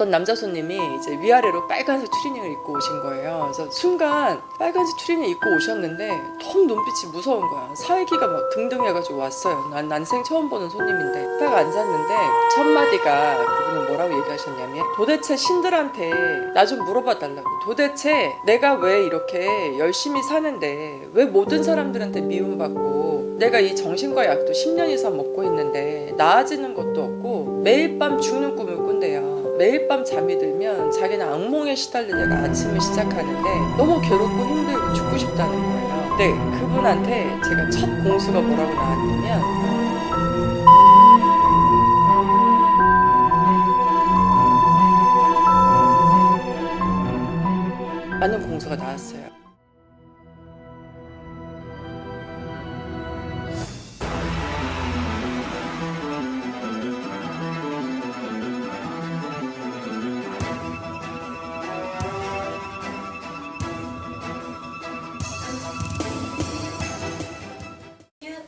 어떤 남자 손님이 이제 위아래로 빨간색 추리닝을 입고 오신 거예요. 그래서 순간 빨간색 추리닝 입고 오셨는데 너무 눈빛이 무서운 거야. 살기가 막 등등 해가지고 왔어요. 난 난생 처음 보는 손님인데 딱 앉았는데 첫 마디가 그분이 뭐라고 얘기하셨냐면 도대체 신들한테 나 좀 물어봐 달라고. 도대체 내가 왜 이렇게 열심히 사는데 왜 모든 사람들한테 미움받고 내가 이 정신과 약도 10년 이상 먹고 있는데 나아지는 것도 없고 매일 밤 죽는 꿈을 꾼대요. 매일 밤 잠이 들면 자기는 악몽에 시달리다가 아침을 시작하는데 너무 괴롭고 힘들고 죽고 싶다는 거예요. 근데 그분한테 제가 첫 공수가 뭐라고 나왔냐면 라는 공수가 나왔어요.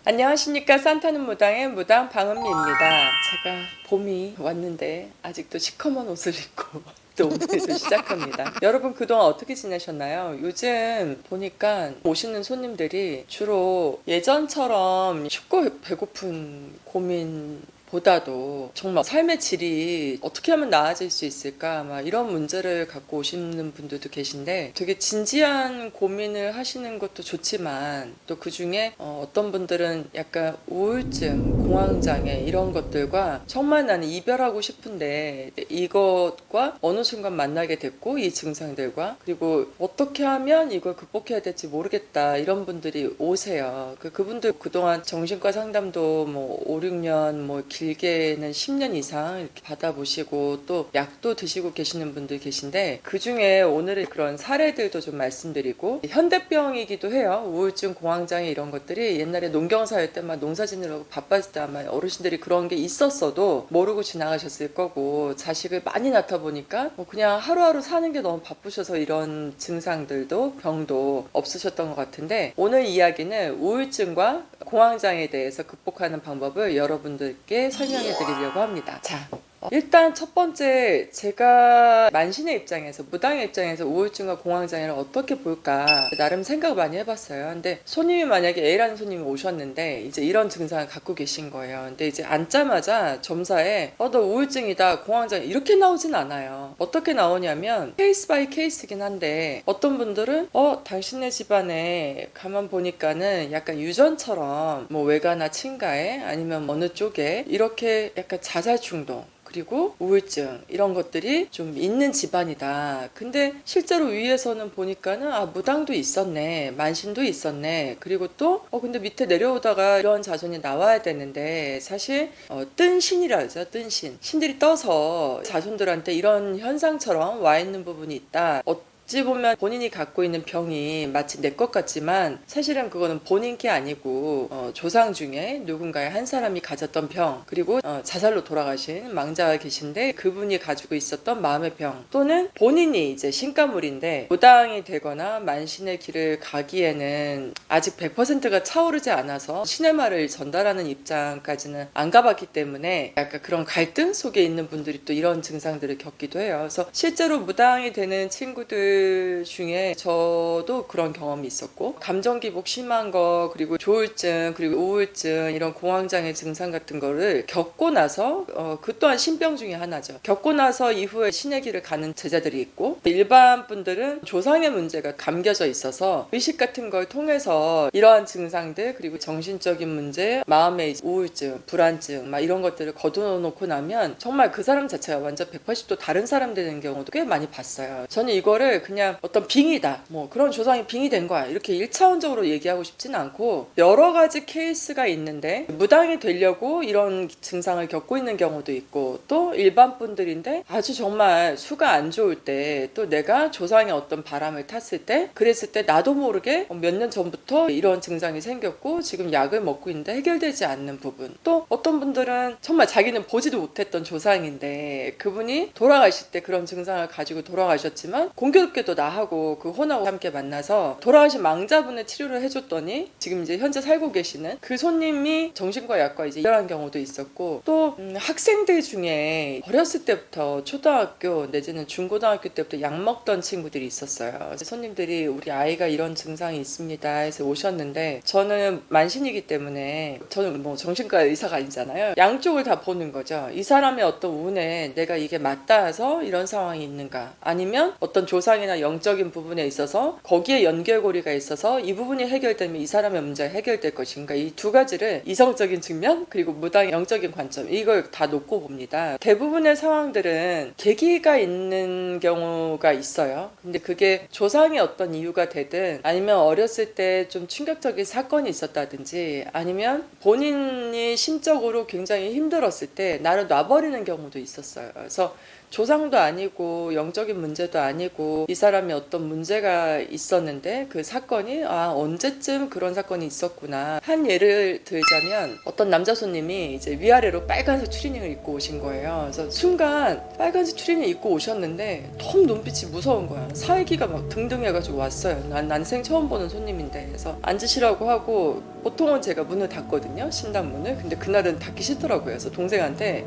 안녕하십니까. 산타는 무당의 무당 방은미입니다. 제가 봄이 왔는데 아직도 시커먼 옷을 입고 또 오늘도 시작합니다. 여러분 그동안 어떻게 지내셨나요? 요즘 보니까 오시는 손님들이 주로 예전처럼 춥고 배고픈 고민 보다도 정말 삶의 질이 어떻게 하면 나아질 수 있을까 막 이런 문제를 갖고 오시는 분들도 계신데 되게 진지한 고민을 하시는 것도 좋지만 또 그중에 어떤 분들은 약간 우울증, 공황장애 이런 것들과 정말 나는 이별하고 싶은데 이것과 어느 순간 만나게 됐고 이 증상들과 그리고 어떻게 하면 이걸 극복해야 될지 모르겠다 이런 분들이 오세요. 그분들 그동안 정신과 상담도 뭐 5, 6년 뭐 길게는 10년 이상 이렇게 받아보시고 또 약도 드시고 계시는 분들 계신데 그 중에 오늘의 그런 사례들도 좀 말씀드리고 현대병이기도 해요. 우울증, 공황장애 이런 것들이 옛날에 농경사회 때만 농사 지느라고 바빴을 때 아마 어르신들이 그런 게 있었어도 모르고 지나가셨을 거고 자식을 많이 낳다 보니까 뭐 그냥 하루하루 사는 게 너무 바쁘셔서 이런 증상들도 병도 없으셨던 것 같은데 오늘 이야기는 우울증과 공황장애에 대해서 극복하는 방법을 여러분들께 설명해 드리려고 합니다. 자, 일단 첫 번째 제가 만신의 입장에서 무당의 입장에서 우울증과 공황장애를 어떻게 볼까 나름 생각을 많이 해봤어요. 근데 손님이 만약에 A라는 손님이 오셨는데 이제 이런 증상을 갖고 계신 거예요. 근데 이제 앉자마자 점사에 너 우울증이다 공황장애 이렇게 나오진 않아요. 어떻게 나오냐면 케이스 바이 케이스긴 한데 어떤 분들은 당신네 집안에 가만 보니까는 약간 유전처럼 뭐 외가나 친가에 아니면 어느 쪽에 이렇게 약간 자살 충동 그리고 우울증 이런 것들이 좀 있는 집안이다. 근데 실제로 위에서는 보니까는 무당도 있었네, 만신도 있었네. 그리고 또 근데 밑에 내려오다가 이런 자손이 나와야 되는데 사실 뜬 신이라 그러죠. 뜬 신. 신들이 떠서 자손들한테 이런 현상처럼 와 있는 부분이 있다. 어찌 보면 본인이 갖고 있는 병이 마치 내 것 같지만 사실은 그거는 본인 게 아니고 조상 중에 누군가의 한 사람이 가졌던 병 그리고 자살로 돌아가신 망자가 계신데 그분이 가지고 있었던 마음의 병 또는 본인이 이제 신가물인데 무당이 되거나 만신의 길을 가기에는 아직 100%가 차오르지 않아서 신의 말을 전달하는 입장까지는 안 가봤기 때문에 약간 그런 갈등 속에 있는 분들이 또 이런 증상들을 겪기도 해요. 그래서 실제로 무당이 되는 친구들 중에 저도 그런 경험이 있었고 감정 기복 심한 거 그리고 조울증 그리고 우울증 이런 공황장애 증상 같은 거를 겪고 나서 그 또한 신병 중에 하나죠. 겪고 나서 이후에 신의 길을 가는 제자들이 있고 일반 분들은 조상의 문제가 감겨져 있어서 의식 같은 걸 통해서 이러한 증상들 그리고 정신적인 문제 마음의 우울증 불안증 막 이런 것들을 거둬놓고 나면 정말 그 사람 자체가 완전 180도 다른 사람 되는 경우도 꽤 많이 봤어요. 저는 이거를 그냥 어떤 빙이다 뭐 그런 조상이 빙이 된 거야 이렇게 1차원적으로 얘기하고 싶지는 않고 여러 가지 케이스가 있는데 무당이 되려고 이런 증상을 겪고 있는 경우도 있고 또 일반 분들인데 아주 정말 수가 안 좋을 때 또 내가 조상의 어떤 바람을 탔을 때 그랬을 때 나도 모르게 몇 년 전부터 이런 증상이 생겼고 지금 약을 먹고 있는데 해결되지 않는 부분 또 어떤 분들은 정말 자기는 보지도 못했던 조상인데 그분이 돌아가실 때 그런 증상을 가지고 돌아가셨지만 공교롭게 공교롭게도 나하고 그 혼하고 함께 만나서 돌아가신 망자분의 치료를 해줬더니 지금 이제 현재 살고 계시는 그 손님이 정신과 약과 이제 입원한 경우도 있었고, 또 학생들 중에 어렸을 때부터 초등학교 내지는 중고등학교 때부터 약 먹던 친구들이 있었어요. 그래서 손님들이 우리 아이가 이런 증상이 있습니다 해서 오셨는데, 저는 만신이기 때문에 저는 뭐 정신과 의사가 아니잖아요. 양쪽을 다 보는 거죠. 이 사람의 어떤 운에 내가 이게 맞다 해서 이런 상황이 있는가, 아니면 어떤 조상이나 영적인 부분에 있어서 거기에 연결고리가 있어서 이 부분이 해결되면 이 사람의 문제가 해결될 것인가, 이 두 가지를 이성적인 측면 그리고 무당의 영적인 관점, 이걸 다 놓고 봅니다. 대부분의 상황들은 계기가 있는 경우가 있어요. 근데 그게 조상의 어떤 이유가 되든, 아니면 어렸을 때 좀 충격적인 사건이 있었다든지, 아니면 본인이 심적으로 굉장히 힘들었을 때 나를 놔버리는 경우도 있었어요. 그래서 조상도 아니고 영적인 문제도 아니고 이 사람이 어떤 문제가 있었는데 그 사건이 언제쯤 그런 사건이 있었구나. 한 예를 들자면, 어떤 남자 손님이 이제 위아래로 빨간색 추리닝을 입고 오신 거예요. 그래서 순간 빨간색 추리닝 입고 오셨는데 너무 눈빛이 무서운 거야. 살기가 막 등등해가지고 왔어요. 난 난생 처음 보는 손님인데. 그래서 앉으시라고 하고, 보통은 제가 문을 닫거든요, 신당 문을. 근데 그날은 닫기 싫더라고요. 그래서 동생한테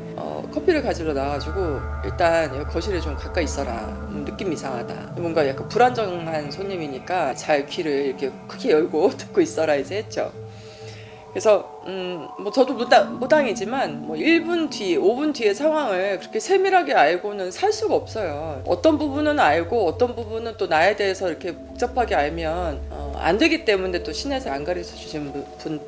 커피를 가지러 나와가지고 일단 거실에 좀 가까이 있어라, 느낌 이상하다, 뭔가 약간 불안정한 손님이니까 잘 귀를 이렇게 크게 열고 듣고 있어라 이제 했죠. 그래서 뭐 저도 무당이지만 뭐 1분 뒤, 5분 뒤의 상황을 그렇게 세밀하게 알고는 살 수가 없어요. 어떤 부분은 알고 어떤 부분은 또 나에 대해서 이렇게 복잡하게 알면 안 되기 때문에 또 신에서 안 가르쳐 주신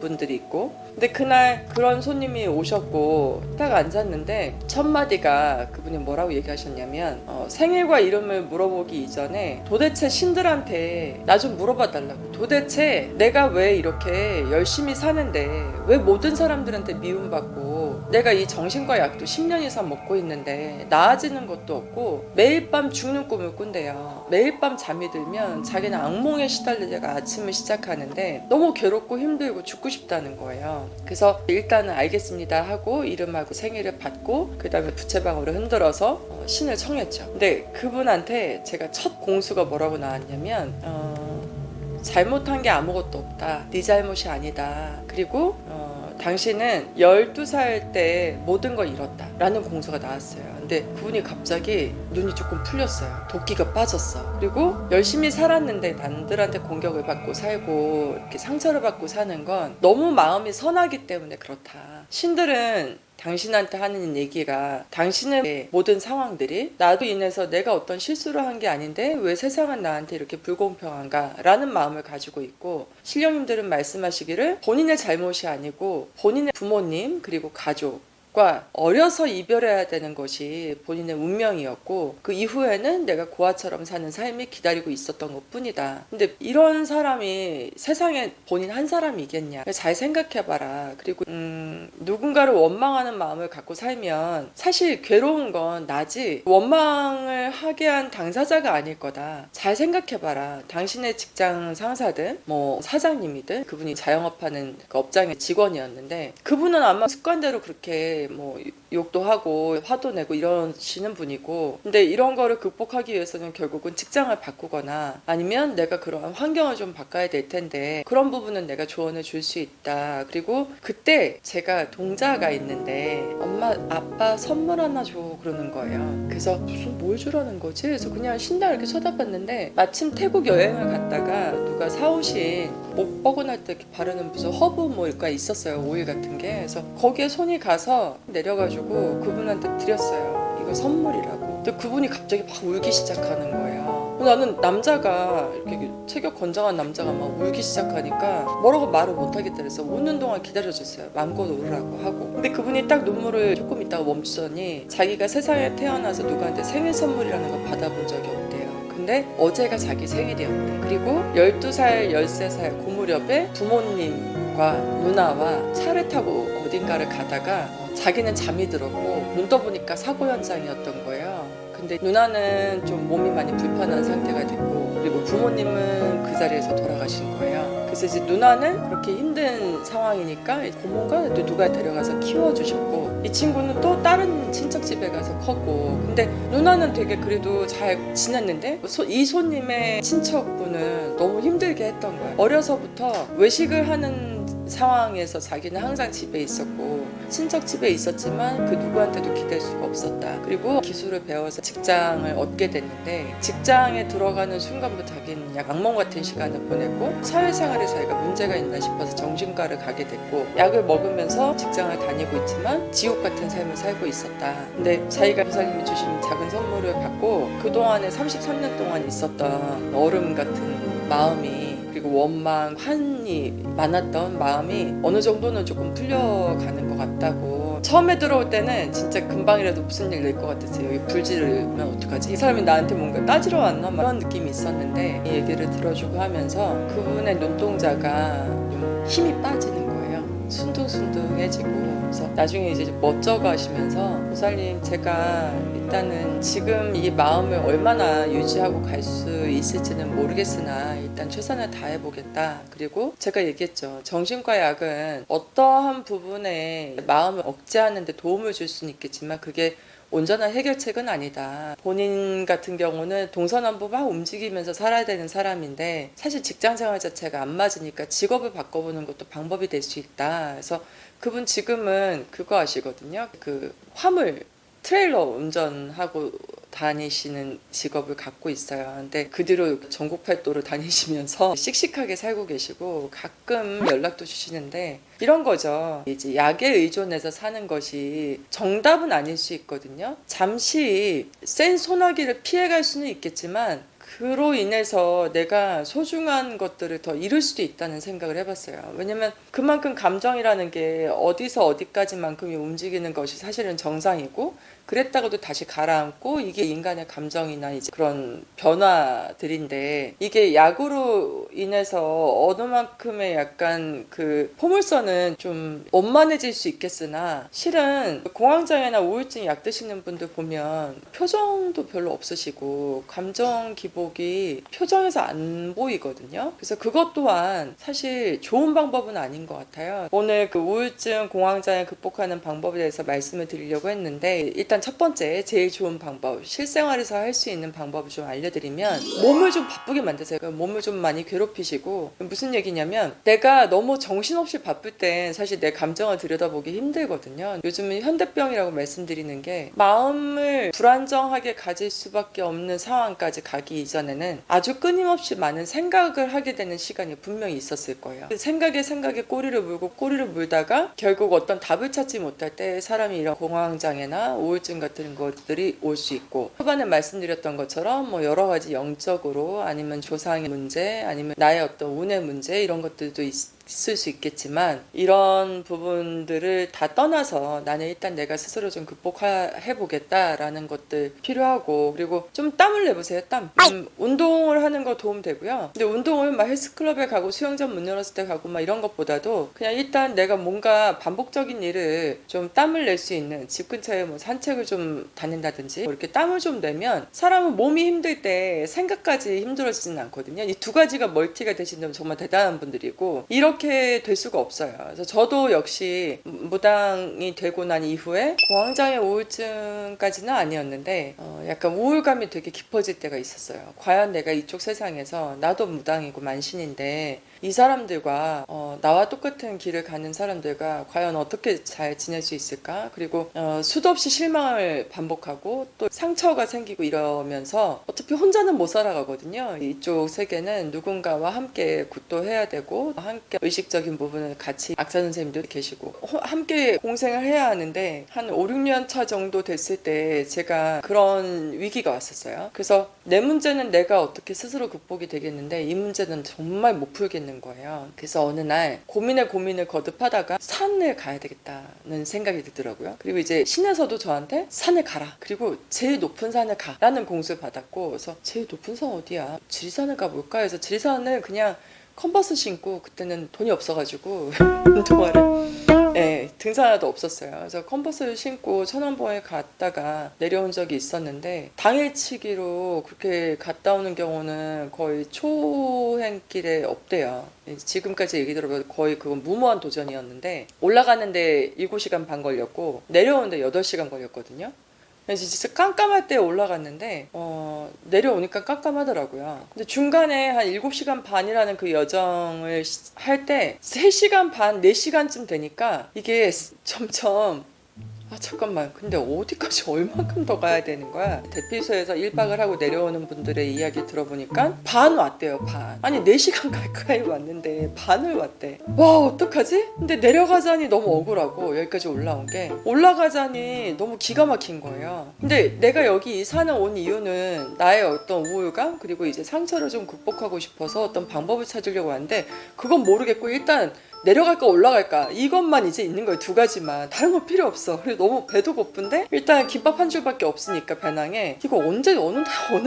분들이 있고. 근데 그날 그런 손님이 오셨고 딱 앉았는데 첫 마디가, 그분이 뭐라고 얘기하셨냐면, 생일과 이름을 물어보기 이전에 도대체 신들한테 나 좀 물어봐 달라고. 도대체 내가 왜 이렇게 열심히 사는데 왜 모든 사람들한테 미움받고, 내가 이 정신과 약도 10년 이상 먹고 있는데 나아지는 것도 없고 매일 밤 죽는 꿈을 꾼대요. 매일 밤 잠이 들면 자기는 악몽에 시달리다가 아침을 시작하는데 너무 괴롭고 힘들고 죽고 싶다는 거예요. 그래서 일단은 알겠습니다 하고 이름하고 생일을 받고 그 다음에 부채방울을 흔들어서 신을 청했죠. 근데 그분한테 제가 첫 공수가 뭐라고 나왔냐면, 잘못한 게 아무것도 없다, 네 잘못이 아니다, 그리고 당신은 12살 때 모든 걸 잃었다 라는 공수가 나왔어요. 근데 그분이 갑자기 눈이 조금 풀렸어요. 도끼가 빠졌어. 그리고 열심히 살았는데 남들한테 공격을 받고 살고 이렇게 상처를 받고 사는 건 너무 마음이 선하기 때문에 그렇다. 신들은 당신한테 하는 얘기가, 당신의 모든 상황들이 나도 인해서 내가 어떤 실수를 한 게 아닌데 왜 세상은 나한테 이렇게 불공평한가 라는 마음을 가지고 있고, 신령님들은 말씀하시기를 본인의 잘못이 아니고 본인의 부모님 그리고 가족 어려서 이별해야 되는 것이 본인의 운명이었고, 그 이후에는 내가 고아처럼 사는 삶이 기다리고 있었던 것 뿐이다. 근데 이런 사람이 세상에 본인 한 사람이겠냐, 잘 생각해봐라. 그리고 누군가를 원망하는 마음을 갖고 살면 사실 괴로운 건 나지 원망을 하게 한 당사자가 아닐 거다. 잘 생각해봐라. 당신의 직장 상사든 뭐 사장님이든, 그분이 자영업하는 그 업장의 직원이었는데 그분은 아마 습관대로 그렇게 뭐 욕도 하고 화도 내고 이러시는 분이고, 근데 이런 거를 극복하기 위해서는 결국은 직장을 바꾸거나 아니면 내가 그런 환경을 좀 바꿔야 될 텐데 그런 부분은 내가 조언을 줄 수 있다. 그리고 그때 제가 동자가 있는데 엄마 아빠 선물 하나 줘 그러는 거예요. 그래서 무슨 뭘 주라는 거지? 그래서 그냥 신당 이렇게 쳐다봤는데 마침 태국 여행을 갔다가 누가 사오신 목 뻐근할 때 이렇게 바르는 무슨 허브 뭐가 있었어요, 오일 같은 게. 그래서 거기에 손이 가서 내려가지고 그분한테 드렸어요. 이거 선물이라고. 근데 그분이 갑자기 막 울기 시작하는 거예요. 나는 남자가 이렇게 체격 건장한 남자가 막 울기 시작하니까 뭐라고 말을 못하겠다 그래서 우는 동안 기다려줬어요. 마음껏 울으라고 하고. 근데 그분이 딱 눈물을 조금 있다가 멈추더니 자기가 세상에 태어나서 누구한테 생일 선물이라는 걸 받아본 적이 없대요. 근데 어제가 자기 생일이었대. 그리고 12살, 13살 그 무렵에 부모님과 누나와 차를 타고 어딘가를 가다가 자기는 잠이 들었고 눈 떠보니까 사고 현장이었던 거예요. 근데 누나는 좀 몸이 많이 불편한 상태가 됐고, 그리고 부모님은 그 자리에서 돌아가신 거예요. 그래서 이제 누나는 그렇게 힘든 상황이니까 고모가 또 누가 데려가서 키워주셨고, 이 친구는 또 다른 친척 집에 가서 컸고, 근데 누나는 되게 그래도 잘 지냈는데 이 손님의 친척분은 너무 힘들게 했던 거야. 어려서부터 외식을 하는 상황에서 자기는 항상 집에 있었고 친척 집에 있었지만 그 누구한테도 기댈 수가 없었다. 그리고 기술을 배워서 직장을 얻게 됐는데 직장에 들어가는 순간부터 자기는 약 악몽 같은 시간을 보냈고, 사회생활에 자기가 문제가 있나 싶어서 정신과를 가게 됐고, 약을 먹으면서 직장을 다니고 있지만 지옥 같은 삶을 살고 있었다. 근데 자기가 보살님이 주신 작은 선물을 받고 그동안에 33년 동안 있었던 얼음 같은 마음이, 그리고 원망, 한이 많았던 마음이 어느 정도는 조금 풀려가는 것 같다고. 처음에 들어올 때는 진짜 금방이라도 무슨 일 낼 것 같았어요. 여기 불 지르면 어떡하지? 이 사람이 나한테 뭔가 따지러 왔나? 그런 느낌이 있었는데 이 얘기를 들어주고 하면서 그분의 눈동자가 좀 힘이 빠지는 거예요. 순둥순둥해지고. 그래서 나중에 이제 멋져가시면서 보살님, 제가 일단은 지금 이 마음을 얼마나 유지하고 갈 수 있을지는 모르겠으나 일단 최선을 다해보겠다. 그리고 제가 얘기했죠. 정신과 약은 어떠한 부분에 마음을 억제하는 데 도움을 줄 수는 있겠지만 그게 온전한 해결책은 아니다. 본인 같은 경우는 동서남북 막 움직이면서 살아야 되는 사람인데 사실 직장생활 자체가 안 맞으니까 직업을 바꿔보는 것도 방법이 될 수 있다. 그래서 그분 지금은 그거 하시거든요. 그 화물 트레일러 운전하고 다니시는 직업을 갖고 있어요. 근데 그 뒤로 전국 팔도를 다니시면서 씩씩하게 살고 계시고 가끔 연락도 주시는데 이런 거죠. 이제 약에 의존해서 사는 것이 정답은 아닐 수 있거든요. 잠시 센 소나기를 피해갈 수는 있겠지만 그로 인해서 내가 소중한 것들을 더 잃을 수도 있다는 생각을 해봤어요. 왜냐면 그만큼 감정이라는 게 어디서 어디까지만큼이 움직이는 것이 사실은 정상이고, 그랬다가도 다시 가라앉고, 이게 인간의 감정이나 이제 그런 변화들인데, 이게 약으로 인해서 어느 만큼의 약간 그 포물선은 좀 원만해질 수 있겠으나, 실은 공황장애나 우울증 약 드시는 분들 보면 표정도 별로 없으시고 감정 기복이 표정에서 안 보이거든요. 그래서 그것 또한 사실 좋은 방법은 아닌 것 같아요. 오늘 그 우울증, 공황장애 극복하는 방법에 대해서 말씀을 드리려고 했는데, 일단 첫 번째 제일 좋은 방법, 실생활에서 할 수 있는 방법을 좀 알려드리면, 몸을 좀 바쁘게 만드세요. 몸을 좀 많이 괴롭히시고, 무슨 얘기냐면 내가 너무 정신없이 바쁠 땐 사실 내 감정을 들여다보기 힘들거든요. 요즘은 현대병이라고 말씀드리는 게, 마음을 불안정하게 가질 수밖에 없는 상황까지 가기 이전에는 아주 끊임없이 많은 생각을 하게 되는 시간이 분명히 있었을 거예요. 생각에 꼬리를 물다가 결국 어떤 답을 찾지 못할 때 사람이 이런 공황장애나 우울증 같은 것들이 올 수 있고, 초반에 말씀드렸던 것처럼 뭐 여러 가지 영적으로, 아니면 조상의 문제, 아니면 나의 어떤 운의 문제, 이런 것들도 있을 수 있겠지만, 이런 부분들을 다 떠나서 나는 일단 내가 스스로 좀 극복해보겠다라는 것들 필요하고, 그리고 좀 땀을 내보세요. 땀. 운동을 하는 거 도움 되고요. 근데 운동을 막 헬스클럽에 가고 수영장 문 열었을 때 가고 막 이런 것보다도 그냥 일단 내가 뭔가 반복적인 일을 좀 땀을 낼 수 있는, 집 근처에 뭐 산책을 좀 다닌다든지 뭐 이렇게 땀을 좀 내면, 사람은 몸이 힘들 때 생각까지 힘들어지지는 않거든요. 이 두 가지가 멀티가 되신다면 정말 대단한 분들이고, 이렇게 될 수가 없어요. 그래서 저도 역시 무당이 되고 난 이후에 공황장애 우울증까지는 아니었는데 약간 우울감이 되게 깊어질 때가 있었어요. 과연 내가 이쪽 세상에서, 나도 무당이고 만신인데 이 사람들과 나와 똑같은 길을 가는 사람들과 과연 어떻게 잘 지낼 수 있을까? 그리고 수도 없이 실망을 반복하고 또 상처가 생기고 이러면서 어차피 혼자는 못 살아가거든요. 이쪽 세계는 누군가와 함께 굿도해야 되고, 함께 의식적인 부분을 같이 악사 선생님도 계시고 함께 공생을 해야 하는데, 한 5, 6년 차 정도 됐을 때 제가 그런 위기가 왔었어요. 그래서 내 문제는 내가 어떻게 스스로 극복이 되겠는데 이 문제는 정말 못 풀겠는 거예요. 그래서 어느 날 고민을 거듭하다가 산을 가야 되겠다는 생각이 들더라고요. 그리고 이제 신에서도 저한테 산을 가라, 그리고 제일 높은 산을 가라는 공수를 받았고, 그래서 제일 높은 산 어디야? 지리산을 가볼까 해서 지리산을 그냥 컨버스 신고, 그때는 돈이 없어가지고 운동화를 네, 등산화도 없었어요. 그래서 컨버스를 신고 천왕봉에 갔다가 내려온 적이 있었는데 당일치기로 그렇게 갔다 오는 경우는 거의 초행길에 없대요. 지금까지 얘기 들어보면 거의 그건 무모한 도전이었는데 올라가는데 7시간 반 걸렸고 내려오는데 8시간 걸렸거든요. 그래서 진짜 깜깜할 때 올라갔는데 내려오니까 깜깜하더라고요. 근데 중간에 한 7시간 반이라는 그 여정을 할 때 3시간 반, 4시간쯤 되니까 이게 점점 잠깐만, 근데 어디까지 얼만큼 더 가야 되는 거야? 대피소에서 1박을 하고 내려오는 분들의 이야기 들어보니까 반 왔대요. 반. 아니 4시간 가까이 왔는데 반을 왔대. 와 어떡하지? 근데 내려가자니 너무 억울하고 여기까지 올라온 게 올라가자니 너무 기가 막힌 거예요. 근데 내가 여기 이 산에 온 이유는 나의 어떤 우울감 그리고 이제 상처를 좀 극복하고 싶어서 어떤 방법을 찾으려고 하는데 그건 모르겠고 일단 내려갈까 올라갈까 이것만 이제 있는 거예요. 2가지만. 다른 거 필요 없어. 그리고 너무 배도 고픈데 일단 김밥 한 줄밖에 없으니까 배낭에 이거 언제 어느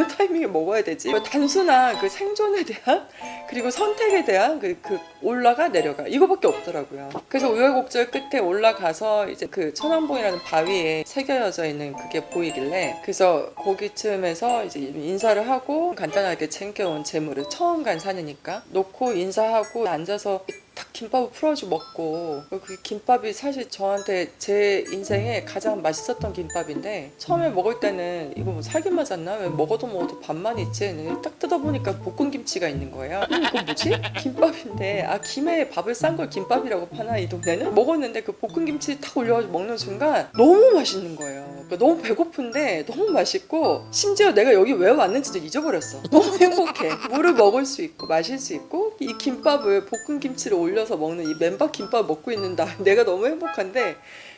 타이밍에 먹어야 되지? 단순한 그 생존에 대한 그리고 선택에 대한 그 올라가 내려가 이거밖에 없더라고요. 그래서 우여곡절 끝에 올라가서 이제 그 천왕봉이라는 바위에 새겨져 있는 그게 보이길래 그래서 거기쯤에서 이제 인사를 하고 간단하게 챙겨온 재물을 처음 간 산이니까 놓고 인사하고 앉아서 딱 김밥을 풀어주고 먹고 그 김밥이 사실 저한테 제 인생에 가장 맛있었던 김밥인데 처음에 먹을 때는 이거 뭐 사기 맞았나? 왜 먹어도 밥만 있지? 딱 뜯어보니까 볶음김치가 있는 거예요. 이거 뭐지? 김밥인데 김에 밥을 싼 걸 김밥이라고 파나 이 동네는? 먹었는데 그 볶음김치 딱 올려가지고 먹는 순간 너무 맛있는 거예요. 그러니까 너무 배고픈데 너무 맛있고 심지어 내가 여기 왜 왔는지도 잊어버렸어. 너무 행복해. 물을 먹을 수 있고 마실 수 있고 이 김밥을 볶음김치를 올려서 먹는 이 맨밥 김밥 먹고 있는 내가 너무 행복한데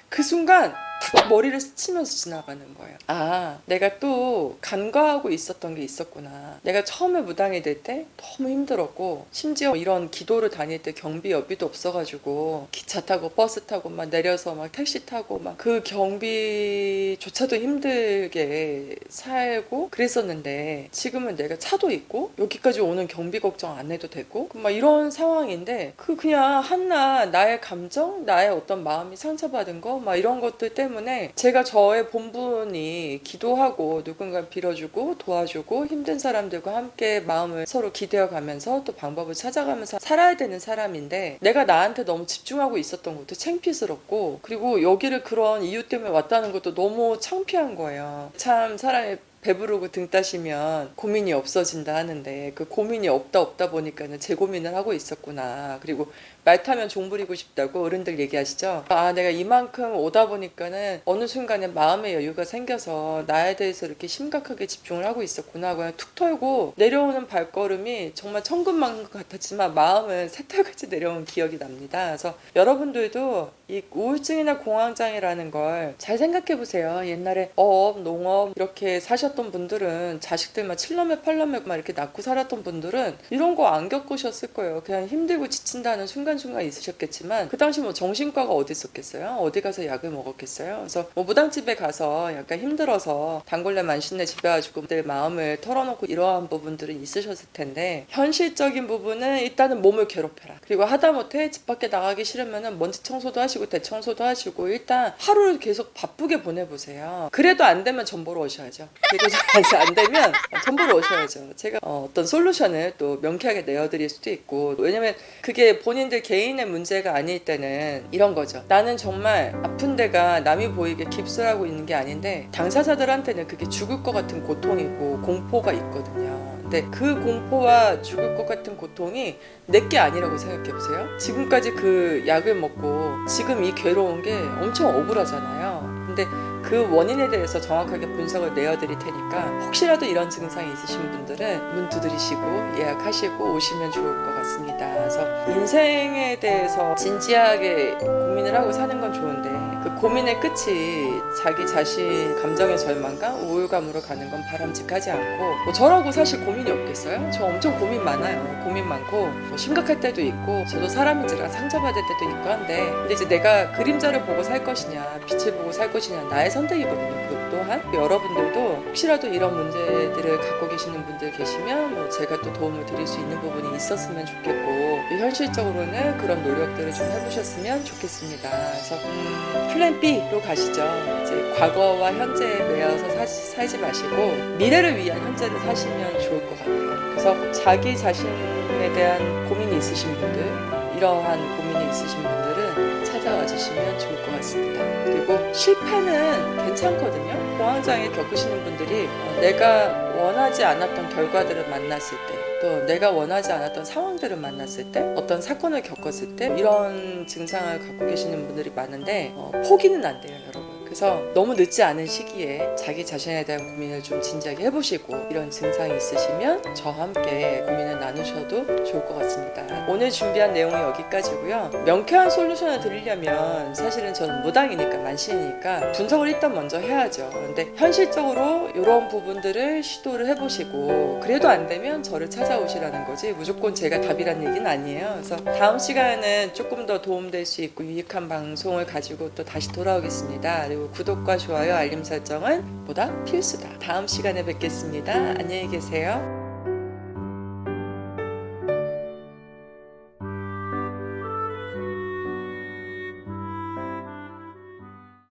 그 순간 딱 머리를 스치면서 지나가는 거예요. 내가 또 간과하고 있었던 게 있었구나. 내가 처음에 무당이 될 때 너무 힘들었고 심지어 이런 기도를 다닐 때 경비 여비도 없어가지고 기차 타고 버스 타고 막 내려서 막 택시 타고 막 그 경비조차도 힘들게 살고 그랬었는데 지금은 내가 차도 있고 여기까지 오는 경비 걱정 안 해도 되고 막 이런 상황인데 그냥 한낱 나의 감정, 나의 어떤 마음이 상처받은 거 막 이런 것들 때문에 제가 저의 본분이 기도하고 누군가 빌어주고 도와주고 힘든 사람들과 함께 마음을 서로 기대어 가면서 또 방법을 찾아가면서 살아야 되는 사람인데 내가 나한테 너무 집중하고 있었던 것도 창피스럽고 그리고 여기를 그런 이유 때문에 왔다는 것도 너무 창피한 거예요. 참 사람이 배부르고 등 따시면 고민이 없어진다 하는데 그 고민이 없다 보니까는 제 고민을 하고 있었구나. 그리고 말 타면 종 부리고 싶다고 어른들 얘기하시죠. 내가 이만큼 오다 보니까는 어느 순간에 마음의 여유가 생겨서 나에 대해서 이렇게 심각하게 집중을 하고 있었구나. 그냥 툭 털고 내려오는 발걸음이 정말 천근만근 같았지만 마음은 새털같이 내려온 기억이 납니다. 그래서 여러분들도 이 우울증이나 공황장애라는 걸 잘 생각해 보세요. 옛날에 어업, 농업 이렇게 사셨던 분들은 자식들만 7남매 8남매 막 이렇게 낳고 살았던 분들은 이런 거 안 겪으셨을 거예요. 그냥 힘들고 지친다는 순간순간 있으셨겠지만 그 당시 뭐 정신과가 어디 있었겠어요? 어디 가서 약을 먹었겠어요? 그래서 뭐 무당집에 가서 약간 힘들어서 단골레 만신내 집에 가지고 내 마음을 털어놓고 이러한 부분들은 있으셨을 텐데 현실적인 부분은 일단은 몸을 괴롭혀라. 그리고 하다못해 집 밖에 나가기 싫으면은 먼지 청소도 하시고 대청소도 하시고 일단 하루를 계속 바쁘게 보내보세요. 그래도 안 되면 전 보러 오셔야죠. 그래도 안 되면 전 보러 오셔야죠. 제가 어떤 솔루션을 또 명쾌하게 내어드릴 수도 있고 왜냐면 그게 본인들 개인의 문제가 아닐 때는 이런 거죠. 나는 정말 아픈 데가 남이 보이게 깁스하고 있는 게 아닌데 당사자들한테는 그게 죽을 것 같은 고통이고 공포가 있거든요. 근데 그 공포와 죽을 것 같은 고통이 내게 아니라고 생각해보세요. 지금까지 그 약을 먹고 지금 이 괴로운 게 엄청 억울하잖아요. 근데 그 원인에 대해서 정확하게 분석을 내어드릴 테니까 혹시라도 이런 증상이 있으신 분들은 문 두드리시고 예약하시고 오시면 좋을 것 같습니다. 그래서 인생에 대해서 진지하게 고민을 하고 사는 건 좋은데 그 고민의 끝이 자기 자신 감정의 절망감, 우울감으로 가는 건 바람직하지 않고 뭐 저라고 사실 고민이 없겠어요? 저 엄청 고민 많아요. 고민 많고 뭐 심각할 때도 있고 저도 사람인지라 상처받을 때도 있고 한데 근데 이제 내가 그림자를 보고 살 것이냐 빛을 보고 살 것이냐 나의 선택이거든요. 그것 또한 여러분들도 혹시라도 이런 문제들을 갖고 계시는 분들 계시면 뭐 제가 또 도움을 드릴 수 있는 부분이 있었으면 좋겠고 현실적으로는 그런 노력들을 좀 해보셨으면 좋겠습니다. 그래서 플랜 B로 가시죠. 이제 과거와 현재에 매여서 살지 마시고 미래를 위한 현재를 사시면 좋을 것 같아요. 그래서 자기 자신에 대한 고민이 있으신 분들, 이러한 고민이 있으신 분들은 찾아와 주시면 좋을 것 같습니다. 그리고 실패는 괜찮거든요. 공황장애 겪으시는 분들이 내가 원하지 않았던 결과들을 만났을 때 또 내가 원하지 않았던 상황들을 만났을 때 어떤 사건을 겪었을 때 이런 증상을 갖고 계시는 분들이 많은데 포기는 안 돼요, 여러분. 그래서 너무 늦지 않은 시기에 자기 자신에 대한 고민을 좀 진지하게 해보시고 이런 증상이 있으시면 저와 함께 고민을 나누셔도 좋을 것 같습니다. 오늘 준비한 내용은 여기까지고요. 명쾌한 솔루션을 드리려면 사실은 저는 무당이니까 만신이니까 분석을 일단 먼저 해야죠. 근데 현실적으로 이런 부분들을 시도를 해보시고 그래도 안 되면 저를 찾아오시라는 거지 무조건 제가 답이란 얘기는 아니에요. 그래서 다음 시간에는 조금 더 도움될 수 있고 유익한 방송을 가지고 또 다시 돌아오겠습니다. 그리고 구독과 좋아요, 알림 설정은 보다 필수다. 다음 시간에 뵙겠습니다. 안녕히 계세요.